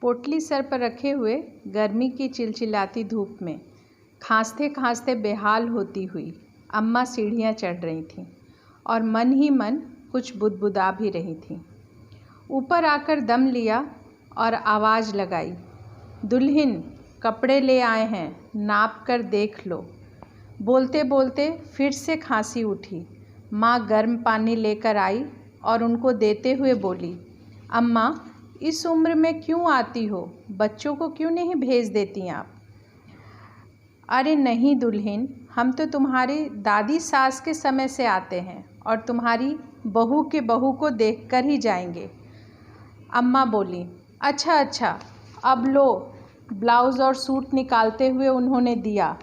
पोटली सर पर रखे हुए गर्मी की चिलचिलाती धूप में खांसते खांसते बेहाल होती हुई अम्मा सीढ़ियाँ चढ़ रही थीं और मन ही मन कुछ बुदबुदा भी रही थीं। ऊपर आकर दम लिया और आवाज़ लगाई, दुल्हन कपड़े ले आए हैं, नाप कर देख लो। बोलते बोलते फिर से खांसी उठी। माँ गर्म पानी लेकर आई और उनको देते हुए बोली, अम्मा इस उम्र में क्यों आती हो, बच्चों को क्यों नहीं भेज देती आप? अरे नहीं दुल्हन, हम तो तुम्हारी दादी सास के समय से आते हैं और तुम्हारी बहू के बहू को देखकर ही जाएंगे। अम्मा बोली, अच्छा, अब लो। ब्लाउज़ और सूट निकालते हुए उन्होंने दिया।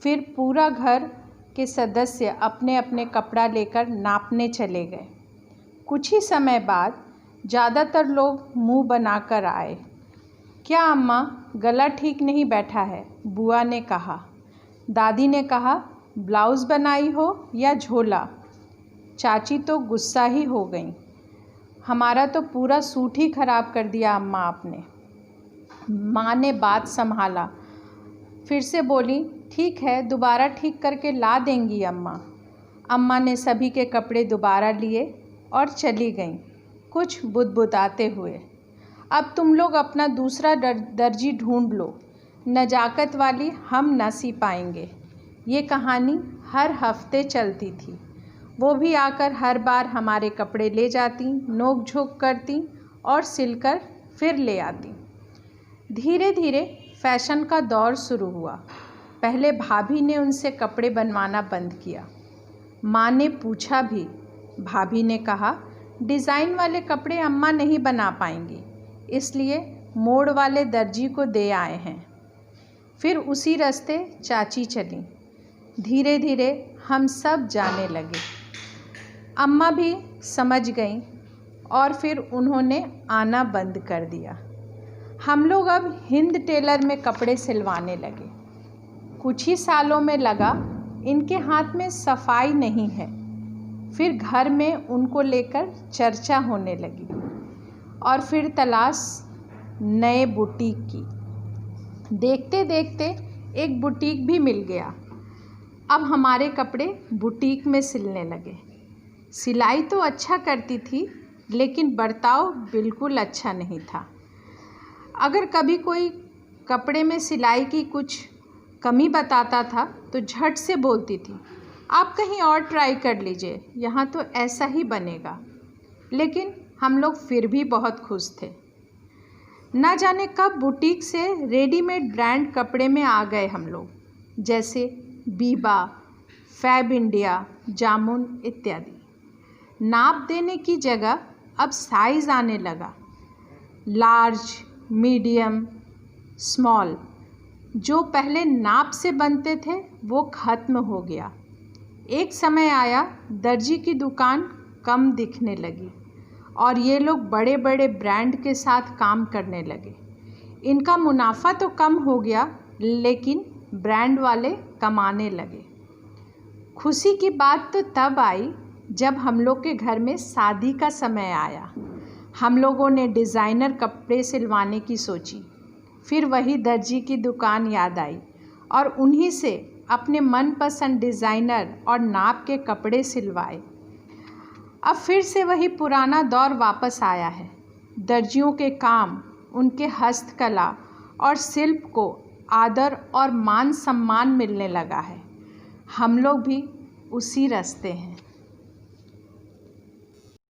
फिर पूरा घर के सदस्य अपने अपने कपड़ा लेकर नापने चले गए। कुछ ही समय बाद ज़्यादातर लोग मुंह बनाकर आए। क्या अम्मा, गला ठीक नहीं बैठा है? बुआ ने कहा। दादी ने कहा, ब्लाउज़ बनाई हो या झोला? चाची तो गुस्सा ही हो गई, हमारा तो पूरा सूट ही खराब कर दिया अम्मा आपने। माँ ने बात संभाला, फिर से बोली, ठीक है, दोबारा ठीक करके ला देंगी अम्मा। अम्मा ने सभी के कपड़े दोबारा लिए और चली गईं, कुछ बुदबुदाते हुए। अब तुम लोग अपना दूसरा दर्जी ढूंढ लो, नजाकत वाली हम न सी पाएंगे। ये कहानी हर हफ्ते चलती थी। वो भी आकर हर बार हमारे कपड़े ले जाती, नोक झोंक करती और सिलकर फिर ले आती। धीरे धीरे फैशन का दौर शुरू हुआ। पहले भाभी ने उनसे कपड़े बनवाना बंद किया। माँ ने पूछा भी। भाभी ने कहा, डिज़ाइन वाले कपड़े अम्मा नहीं बना पाएंगी, इसलिए मोड़ वाले दर्जी को दे आए हैं। फिर उसी रास्ते चाची चली। धीरे धीरे हम सब जाने लगे। अम्मा भी समझ गईं और फिर उन्होंने आना बंद कर दिया। हम लोग अब हिंद टेलर में कपड़े सिलवाने लगे। कुछ ही सालों में लगा इनके हाथ में सफाई नहीं है। फिर घर में उनको लेकर चर्चा होने लगी और फिर तलाश नए बुटीक की। देखते देखते एक बुटीक भी मिल गया। अब हमारे कपड़े बुटीक में सिलने लगे। सिलाई तो अच्छा करती थी, लेकिन बर्ताव बिल्कुल अच्छा नहीं था। अगर कभी कोई कपड़े में सिलाई की कुछ कमी बताता था तो झट से बोलती थी, आप कहीं और ट्राई कर लीजिए, यहाँ तो ऐसा ही बनेगा। लेकिन हम लोग फिर भी बहुत खुश थे। ना जाने कब बुटीक से रेडीमेड ब्रांड कपड़े में आ गए हम लोग, जैसे बीबा, फैब इंडिया, जामुन इत्यादि। नाप देने की जगह अब साइज़ आने लगा, लार्ज, मीडियम, स्मॉल। जो पहले नाप से बनते थे वो ख़त्म हो गया। एक समय आया दर्जी की दुकान कम दिखने लगी और ये लोग बड़े बड़े ब्रांड के साथ काम करने लगे। इनका मुनाफा तो कम हो गया, लेकिन ब्रांड वाले कमाने लगे। खुशी की बात तो तब आई जब हम लोग के घर में शादी का समय आया। हम लोगों ने डिज़ाइनर कपड़े सिलवाने की सोची। फिर वही दर्जी की दुकान याद आई और उन्हीं से अपने मनपसंद डिज़ाइनर और नाप के कपड़े सिलवाए। अब फिर से वही पुराना दौर वापस आया है। दर्जियों के काम, उनके हस्तकला और शिल्प को आदर और मान सम्मान मिलने लगा है। हम लोग भी उसी रास्ते हैं।